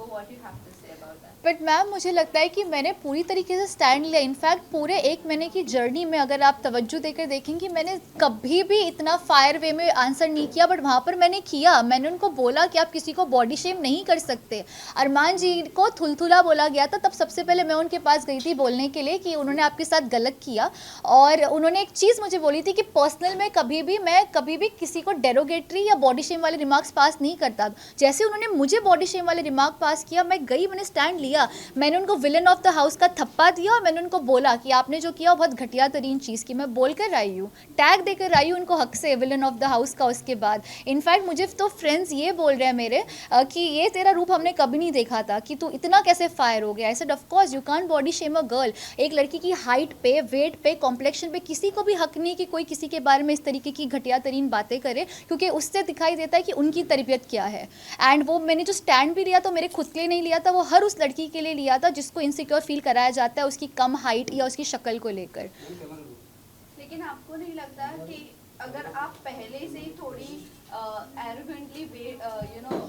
Margot, what you have to say about that? But ma'am मुझे लगता है कि मैंने पूरी तरीके से स्टैंड लिया। इनफैक्ट पूरे 1 महीने की जर्नी में अगर आप तवज्जो देकर देखेंगे, मैंने कभी भी इतना फायर वे में आंसर नहीं किया, बट वहाँ पर मैंने किया। मैंने उनको बोला कि आप किसी को बॉडी शेम नहीं कर सकते। अरमान जी को थुलथुला बोला गया था, तब सबसे पहले मैं उनके पास गई थी बोलने के लिए कि उन्होंने आपके साथ गलत किया। और उन्होंने एक चीज़ मुझे बोली थी कि पर्सनल में मैं कभी भी किसी को डेरोगेटरी या बॉडी शेम वाले रिमार्क्स पास नहीं करता। जैसे उन्होंने मुझे बॉडी शेम वाले रिमार्क पास किया, मैं गई, मैंने स्टैंड लिया। मैंने उनको विलन ऑफ द हाउस का थप्पा दिया और मैंने उनको बोला कि आपने जो किया वो बहुत घटिया तरीन चीज़ की। मैं बोल कर आई हूँ, टैग देकर आई हूँ उनको हक से, विलन ऑफ द हाउस का। उसके बाद इनफैक्ट मुझे तो फ्रेंड्स ये बोल रहे हैं मेरे कि ये तेरा रूप हमने कभी नहीं देखा था, कि तू इतना कैसे फायर हो गया। I said of course you can't body shame a girl. एक लड़की की हाइट पे, वेट पे, कॉम्प्लेक्शन पे किसी को भी हक नहीं कि कोई किसी के बारे में इस तरीके की घटिया तरीन बातें करे, क्योंकि उससे दिखाई देता है कि उनकी तरबियत क्या है। एंड वो मैंने जो स्टैंड भी लिया तो मेरे खुद के लिए नहीं लिया था, वो हर उस लड़की के लिए लिया था जिसको इनसिक्योर फील कराया जाता है उसकी कम हाइट या उसकी शक्ल को लेकर। लेकिन आपको नहीं लगता कि अगर आप पहले से ही थोड़ी एरोगेंटली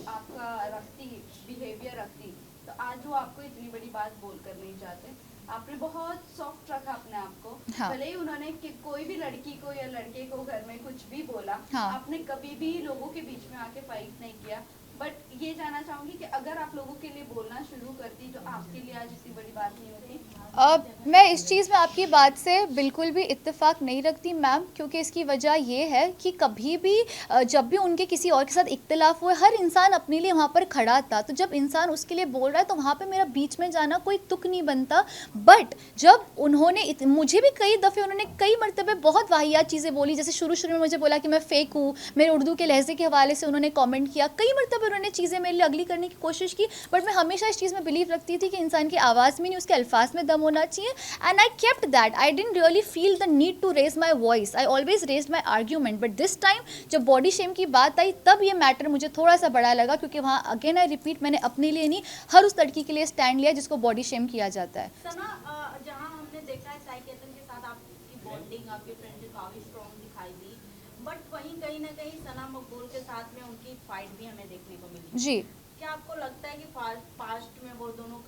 आपका रखती बिहेवियर रखती, तो आज वो आपको इतनी बड़ी बात बोल कर नहीं चाहते। आपने बहुत सॉफ्ट रखा अपने आप को। हाँ। भले ही उन्होंने कोई भी लड़की को या लड़के को घर में कुछ भी बोला, हाँ। आपने कभी भी लोगों के बीच में आके फाइट नहीं किया। बट ये जानना चाहूंगी कि अगर आप लोगों के लिए बोलना शुरू करती तो आपके लिए आज इतनी बड़ी बात नहीं होती। मैं इस चीज़ में आपकी बात से बिल्कुल भी इत्तेफाक नहीं रखती मैम, क्योंकि इसकी वजह ये है कि कभी भी जब भी उनके किसी और के साथ इख्तिलाफ हुए, हर इंसान अपने लिए वहाँ पर खड़ा था। तो जब इंसान उसके लिए बोल रहा है तो वहाँ पे मेरा बीच में जाना कोई तुक नहीं बनता। बट जब उन्होंने मुझे भी कई दफ़े उन्होंने कई मरतबे बहुत वाहियात चीज़ें बोली, जैसे शुरू में मुझे बोला कि मैं फ़ेक हूँ, मेरे उर्दू के लहजे के हवाले से उन्होंने कॉमेंट किया, कई मरतबे उन्होंने चीज़ें मेरे लिए अगली करने की कोशिश की। बट मैं हमेशा इस चीज़ में बिलीव रखती थी कि इंसान की आवाज़ में नहीं उसके अल्फाज में दम होना चाहिए। And I kept that. I didn't really feel the need to raise my voice, I always raise my argument. But this time जब बॉडी शेम की बात आई तब ये मैटर मुझे थोड़ा सा बड़ा लगा, क्योंकि वहाँ अगेन आई रिपीट, मैंने अपने लिए नहीं हर उस लड़की के लिए स्टैंड लिया जिसको बॉडी शेम किया जाता है। सना, जहाँ हमने देखा है साइकियाट्रिस्ट के साथ आपकी बॉन्डिंग, आपकी फ्रेंडशिप काफी स्ट्रॉन्ग दिखाई दी, बट वहीं कहीं ना कहीं सना मकबूल के साथ में उनकी फाइट भी हमें देखने को मिली जी। क्या आपको लगता है कि पास्ट में वो दोनों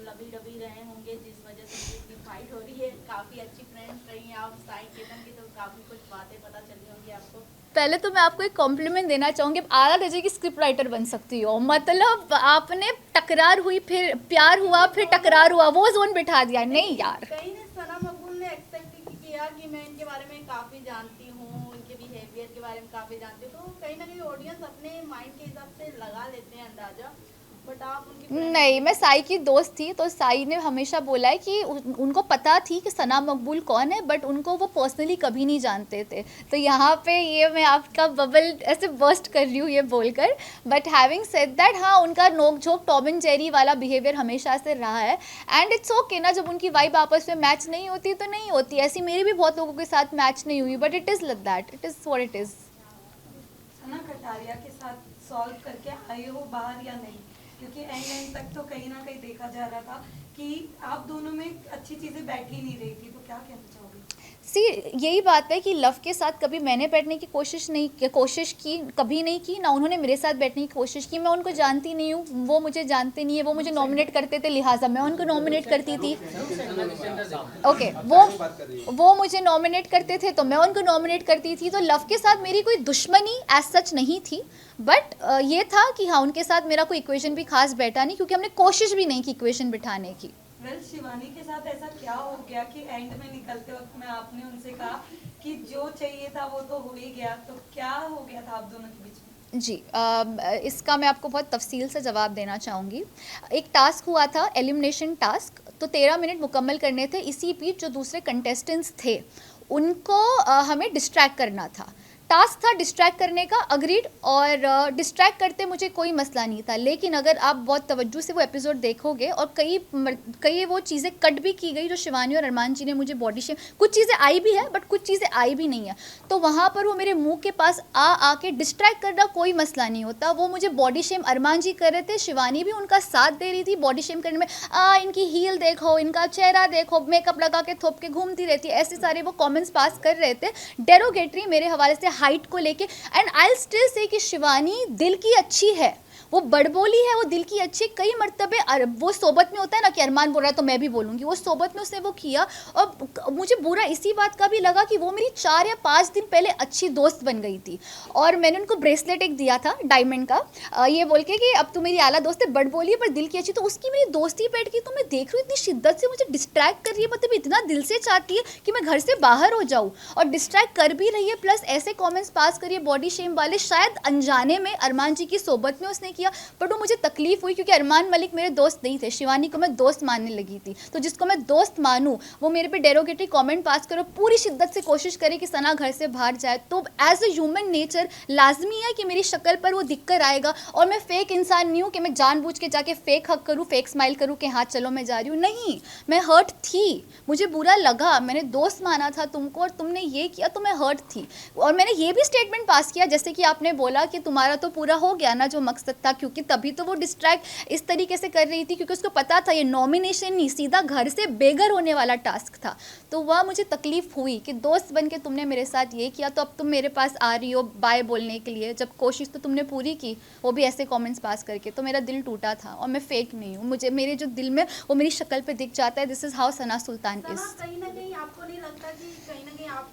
लबी डबी रहे होंगे जिस वजह से उनकी फाइट हो रही है? काफी अच्छी फ्रेंड्स रही हैं आप साइकियाट्रिस्ट की, तो काफी कुछ बातें पता चली होंगी आपको। पहले तो मैं आपको एक कॉम्प्लीमेंट देना चाहूँगी, आला दर्जे की स्क्रिप्ट राइटर बन सकती हो। मतलब आपने टकरार हुई, फिर प्यार हुआ, फिर टकरार हुआ, वो जोन बिठा दिया। नहीं यार, कहीं ने सना मकबूल ने एक्सपेक्ट किया कि मैं इनके बारे में काफी जानती हूँ, इनके बिहेवियर के बारे में काफी जानती हूँ, तो कहीं ना कहीं ऑडियंस अपने माइंड के हिसाब से लगा लेते हैं अंदाजा। बट आप उनकी नहीं, मैं साई की दोस्त थी, तो साई ने हमेशा बोला है कि उनको पता थी कि सना मकबूल कौन है, बट उनको वो पर्सनली कभी नहीं जानते थे। तो यहाँ पे ये मैं आपका बबल ऐसे बर्स्ट कर रही हूँ ये बोलकर। बट हैविंग सेड दैट, हाँ उनका नोक झोंक टॉम एंड जेरी वाला बिहेवियर हमेशा से रहा है। एंड इट्स ओके ना, जब उनकी वाइब आपस में मैच नहीं होती तो नहीं होती। ऐसी मेरी भी बहुत लोगों के साथ मैच नहीं हुई, but it is like that, it is what it is. Sana Kataria के साथ सॉल्व करके आए हो बाहर या नहीं? क्योंकि एंड तक तो कहीं ना कहीं देखा जा रहा था कि आप दोनों में अच्छी चीजें बैठ ही नहीं रही थी, तो क्या कहना चाहोगे? सी, यही बात है कि लव के साथ कभी मैंने बैठने की कोशिश की कभी नहीं की, ना उन्होंने मेरे साथ बैठने की कोशिश की। मैं उनको जानती नहीं हूँ, वो मुझे जानते नहीं है। वो मुझे नॉमिनेट करते थे, लिहाजा मैं उनको नॉमिनेट करती थी। ओके, वो मुझे नॉमिनेट करते थे तो मैं उनको नॉमिनेट करती थी। तो लव के साथ मेरी कोई दुश्मनी एज सच नहीं थी। बट ये था कि हाँ, उनके साथ मेरा कोई इक्वेशन भी खास बैठा नहीं, क्योंकि हमने कोशिश भी नहीं की इक्वेशन बिठाने की। शिवानी के साथ ऐसा क्या हो गया कि एंड में निकलते वक्त में आपने उनसे कहा कि जो चाहिए था वो तो हो ही गया, तो क्या हो गया था आप दोनों के बीच में? जी, इसका मैं आपको बहुत तफसील से जवाब देना चाहूँगी। एक टास्क हुआ था, एलिमिनेशन टास्क, तो 13 मिनट मुकम्मल करने थे। इसी बीच जो दूसरे कंटेस्टेंट्स थे उनको हमें डिस्ट्रैक्ट करना था। टास्क था डिस्ट्रैक्ट करने का, अग्रीड। और डिस्ट्रैक्ट करते मुझे कोई मसला नहीं था, लेकिन अगर आप बहुत तवज्जो से वो एपिसोड देखोगे और कई वो चीज़ें कट भी की गई जो शिवानी और अरमान जी ने मुझे बॉडी शेम, कुछ चीज़ें आई भी है बट कुछ चीज़ें आई भी नहीं है। तो वहाँ पर वो मेरे मुंह के पास आके डिस्ट्रैक्ट करना कोई मसला नहीं होता। वो मुझे बॉडी शेम अरमान जी कर रहे थे, शिवानी भी उनका साथ दे रही थी बॉडी शेम करने में। इनकी हील देखो, इनका चेहरा देखो, मेकअप लगा के थोप के घूमती रहती है, ऐसे सारे वो कमेंट्स पास कर रहे थे डेरोगेटरी मेरे हवाले से हाइट को लेके। एंड आई स्टिल से कि शिवानी दिल की अच्छी है, वो बड़बोली है, वो दिल की अच्छी, कई मर्तबे वो सोबत में होता है ना कि अरमान बोल रहा है तो मैं भी बोलूँगी, वो सोबत में उसने वो किया। और मुझे बुरा इसी बात का भी लगा कि वो मेरी 4 या 5 दिन पहले अच्छी दोस्त बन गई थी, और मैंने उनको ब्रेसलेट एक दिया था डायमंड का, ये बोल के कि अब तू मेरी आला दोस्त है, बड़बोली है पर दिल की अच्छी। तो उसकी मेरी दोस्ती बैठ गई, तो मैं देख रही हूँ इतनी शिद्दत से मुझे डिस्ट्रैक्ट कर रही है, मतलब इतना दिल से चाहती है कि मैं घर से बाहर हो जाऊँ, और डिस्ट्रैक्ट कर भी रही है, प्लस ऐसे कमेंट्स पास करिए बॉडी शेम वाले, शायद अनजाने में अरमान जी की सोबत में उसने किया। बट वो मुझे तकलीफ हुई क्योंकि अरमान मलिक मेरे दोस्त नहीं थे, शिवानी को मैं दोस्त मानने लगी थी, तो जिसको मैं दोस्त मानूं वो मेरे पे डेरोगेटरी कमेंट पास करो, पूरी शिद्दत से कोशिश करे कि सना घर से बाहर जाए। तो एज अ ह्यूमन नेचर लाजमी है कि मेरी शक्ल पर वो दिख कर आएगा, और मैं फेक इंसान नहीं हूँ कि मैं जानबूझ के जाके फेक हक करूँ, फेक स्माइल करूँ कि हाँ चलो मैं जा रही हूँ, नहीं, मैं हर्ट थी, मुझे बुरा लगा, मैंने दोस्त माना था तुमको और तुमने ये किया तो मैं हर्ट थी। और मैंने ये भी स्टेटमेंट पास किया जैसे कि आपने बोला कि तुम्हारा तो पूरा हो गया ना जो मकसद था, क्योंकि तभी तो वो डिस्ट्रैक्ट इस तरीके से कर रही थी क्योंकि उसको पता था ये नॉमिनेशन नहीं, सीधा घर से बेघर होने वाला टास्क था। तो वह मुझे तकलीफ हुई कि दोस्त बन के तुमने मेरे साथ ये किया, तो अब तुम मेरे पास आ रही हो बाय बोलने के लिए, जब कोशिश तो तुमने पूरी की, वो भी ऐसे कमेंट्स पास करके, तो मेरा दिल टूटा था। और मैं फेक नहीं हूँ, मुझे मेरे जो दिल में वो मेरी शक्ल पे दिख जाता है, this is how Sana Sultan is. Sana, कहीं ना कहीं आपको नहीं लगता कि कहीं ना कहीं आप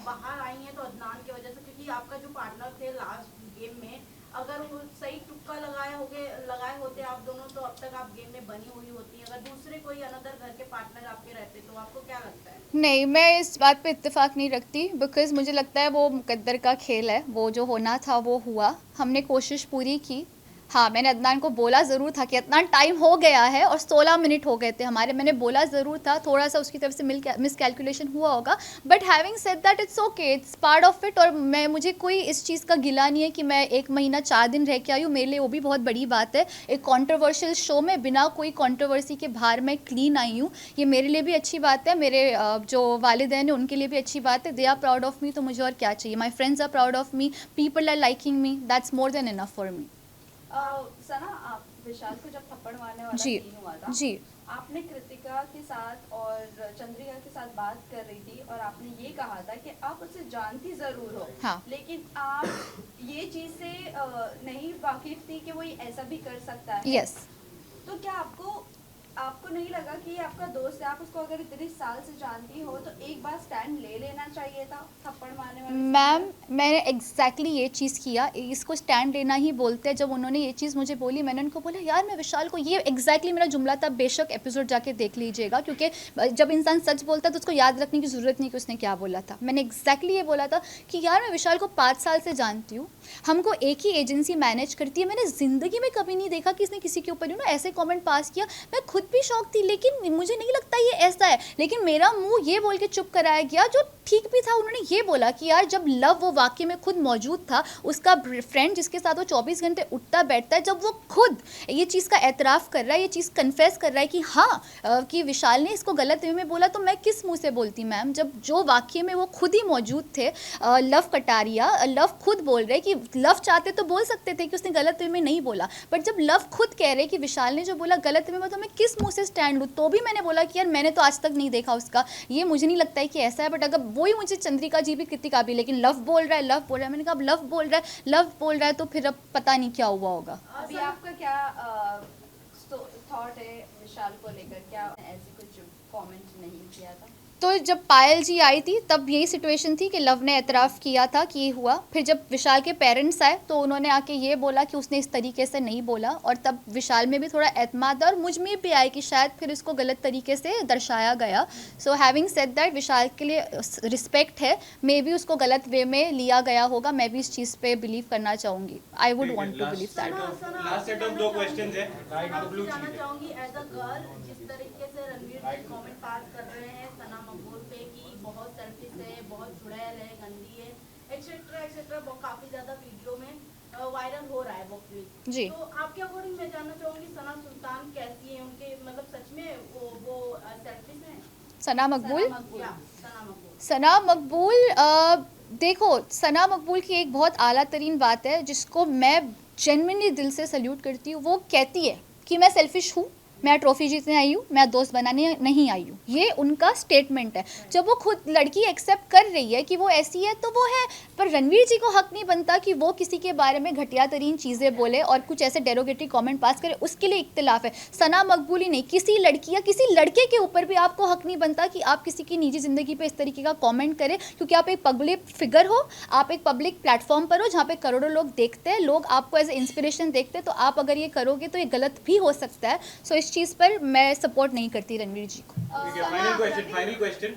बाहर आई हैं तो अदनान की वजह से, क्योंकि आपका जो पार्टनर थे लास्ट गेम में, अगर वो सही तुक्का लगाए होते आप दोनों, तो अब तक आप गेम में बनी हुई होती। अगर दूसरे कोई अनदर घर के पार्टनर आपके रहते तो आपको क्या लगता है? नहीं, मैं इस बात पे इत्तेफाक नहीं रखती, बिकॉज़ मुझे लगता है वो मुकद्दर का खेल है, वो जो होना था वो हुआ, हमने कोशिश पूरी की। हाँ, मैंने अदनान को बोला ज़रूर था कि अदनान टाइम हो गया है, और 16 मिनट हो गए थे हमारे, मैंने बोला ज़रूर था, थोड़ा सा उसकी तरफ से मिसकैलकुलेशन हुआ होगा, but having said that it's okay, it's part of it. और मुझे कोई इस चीज़ का गिला नहीं है कि मैं 1 महीना 4 दिन रह के आई हूँ, मेरे लिए वो भी बहुत बड़ी बात है। एक कॉन्ट्रोवर्शियल शो में बिना कोई कॉन्ट्रोवर्सी के बाहर मैं क्लीन आई हूँ, ये मेरे लिए भी अच्छी बात है, मेरे जो वालिदैन हैं उनके लिए भी अच्छी बात है, they are proud of me, तो मुझे और क्या चाहिए। My friends are proud of me, people are liking me, that's more than enough for me. Sana, आप विशाल को जब थप्पड़ मारने वाला जी सीन हुआ था, जी आपने कृतिका के साथ और चंद्रिका के साथ बात कर रही थी, और आपने ये कहा था कि आप उससे जानती जरूर हो, हाँ। लेकिन आप ये चीज से नहीं वाकिफ थी कि वो ये ऐसा भी कर सकता है। यस। तो क्या आपको नहीं लगा कि ये आपका दोस्त है, आप उसको अगर इतने साल से जानती हो तो एक बार स्टैंड ले लेना चाहिए था थप्पड़ मारने वाले? मैम, मैंने एग्जैक्टली ये चीज़ किया, इसको स्टैंड लेना ही बोलते हैं। जब उन्होंने ये चीज़ मुझे बोली, मैंने उनको बोला यार मैं विशाल को, ये एग्जैक्टली मेरा जुमला था, बेशक एपिसोड जाके देख लीजिएगा, क्योंकि जब इंसान सच बोलता है तो उसको याद रखने की ज़रूरत नहीं कि उसने क्या बोला था। मैंने एग्जैक्टली ये बोला था कि यार मैं विशाल को 5 साल से जानती हूँ, हमको एक ही एजेंसी मैनेज करती है, मैंने ज़िंदगी में कभी नहीं देखा कि इसने किसी के ऊपर ऐसे कॉमेंट पास किया। मैं खुद भी शौक थी, लेकिन मुझे नहीं लगता ये ऐसा है, लेकिन मेरा मुंह ये बोल के चुप कराया गया, जो ठीक भी था। उन्होंने ये बोला कि यार जब लव वो वाकई में खुद मौजूद था, उसका फ्रेंड जिसके साथ वो 24 घंटे उठता बैठता है, जब वो खुद ये चीज़ का एतराफ़ कर रहा है, ये चीज़ कन्फेस कर रहा है कि हाँ कि विशाल ने इसको गलत वे में बोला, तो मैं किस मुंह से बोलती मैम, जब जो वाकई में वो खुद ही मौजूद थे। लव कटारिया, लव खुद बोल रहे कि लव चाहते तो बोल सकते थे कि उसने गलत वे में नहीं बोला, बट जब लव खुद कह रहे कि विशाल ने जो बोला गलत वे में, तो मैं किस मुंह से स्टैंड लूँ? तो भी मैंने बोला कि यार मैंने तो आज तक नहीं देखा उसका, ये मुझे नहीं लगता है कि ऐसा है। बट अगर वही मुझे चंद्रिका जी भी, कृतिका भी, लेकिन लव बोल रहा है, मैंने कहा अब लव बोल रहा है तो फिर अब पता नहीं क्या हुआ होगा। अभी आपका क्या थॉट है विशाल को लेकर? क्या ऐसे कुछ कमेंट नहीं किया था? तो जब पायल जी आई थी तब यही सिचुएशन थी कि लव ने एतराफ़ किया था कि ये हुआ। फिर जब विशाल के पेरेंट्स आए तो उन्होंने आके ये बोला कि उसने इस तरीके से नहीं बोला, और तब विशाल में भी थोड़ा एतमाद और मुझ में भी आया कि शायद फिर इसको गलत तरीके से दर्शाया गया। सो हैविंग सेड दैट, विशाल के लिए रिस्पेक्ट है, मे बी उसको गलत वे में लिया गया होगा, मैं भी इस चीज़ पे बिलीव करना चाहूँगी। I would want to believe that. Last set of 2 questions है। आपसे जानना चाहूंगी एज अ गर्ल, जिस तरीके से रणवीर जी कमेंट पास कर रहे हैं सना मकबूल पे कि बहुत सेल्फिश है, बहुत चुड़ैल है, गंदी है, एक्सेट्रा एक्सेट्रा, काफी ज्यादा वीडियो में वायरल हो रहा है वो क्लिप जी। तो आपके अकॉर्डिंग मैं जानना चाहूंगी सना सुल्तान कैसी है, उनके मतलब सच में वो सेल्फिश है? सना मकबूल, या सना मकबूल? सना मकबूल देखो, सना मकबूल की एक बहुत आला तरीन बात है जिसको मैं जेन्युइनली दिल से सल्यूट करती हूँ। वो कहती है कि मैं सेल्फिश हूँ, मैं ट्रॉफी जीतने आई हूँ, मैं दोस्त बनाने नहीं आई हूँ। ये उनका स्टेटमेंट है। जब वो खुद लड़की एक्सेप्ट कर रही है कि वो ऐसी है तो वो है, पर रणवीर जी को हक नहीं बनता कि वो किसी के बारे में घटिया तरीन चीज़ें बोले और कुछ ऐसे डेरोगेटरी कमेंट पास करे। उसके लिए इख्तिलाफ है। सना मकबूली नहीं, किसी लड़की या किसी लड़के के ऊपर भी आपको हक नहीं बनता कि आप किसी की निजी ज़िंदगी पे इस तरीके का कमेंट करें, क्योंकि आप एक पब्लिक फिगर हो, आप एक पब्लिक प्लेटफॉर्म पर हो जहाँ पे करोड़ों लोग देखते हैं, लोग आपको एज ए इंस्पिरेशन देखते हैं। तो आप अगर ये करोगे तो ये गलत भी हो सकता है। सो इस चीज़ पर मैं सपोर्ट नहीं करती रणवीर जी को। ठीक है, फाइनल क्वेश्चन।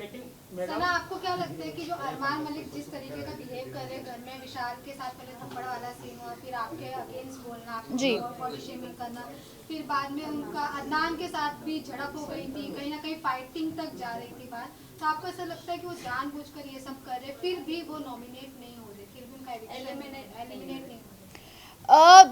सना, आपको क्या लगता है कि जो अरमान मलिक जिस तरीके का बिहेव कर रहे घर में, विशाल के साथ पहले थप्पड़ वाला सीन हुआ, फिर आपके अगेंस्ट बोलना, आपको जी। बॉडी शेमिंग करना, फिर बाद में उनका अदनान के साथ भी झड़प हो गई थी, कहीं ना कहीं फाइटिंग तक जा रही थी बात, तो आपको ऐसा लगता है कि वो जानबूझकर ये सब कर रहे, फिर भी वो नॉमिनेट नहीं हो रहे, फिर भी उनका एलिमिनेट नहीं हो रहे?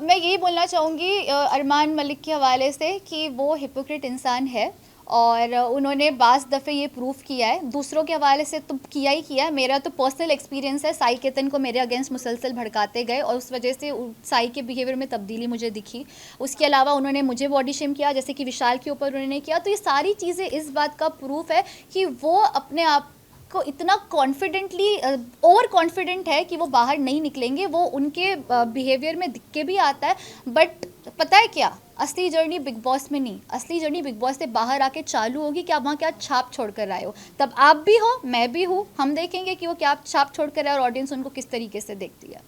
मैं यही बोलना चाहूँगी अरमान मलिक के हवाले से कि वो हिपोक्रेट इंसान है और उन्होंने बाज़ दफ़े ये प्रूफ किया है। दूसरों के हवाले से तो किया ही किया है। मेरा तो पर्सनल एक्सपीरियंस है, साई केतन को मेरे अगेंस्ट मुसलसल भड़काते गए और उस वजह से साई के बिहेवियर में तब्दीली मुझे दिखी। उसके अलावा उन्होंने मुझे बॉडी शेम किया, जैसे कि विशाल के ऊपर उन्होंने किया। तो ये सारी चीज़ें इस बात का प्रूफ है कि वो अपने आप को इतना कॉन्फिडेंटली ओवर कॉन्फिडेंट है कि वो बाहर नहीं निकलेंगे। वो उनके बिहेवियर में दिख के भी आता है। बट पता है क्या, असली जर्नी बिग बॉस में नहीं, असली जर्नी बिग बॉस से बाहर आके चालू होगी कि आप वहाँ क्या छाप छोड़ कर आए हो। तब आप भी हो, मैं भी हूँ, हम देखेंगे कि वो क्या छाप छोड़ कर आए और ऑडियंस उनको किस तरीके से देखती है।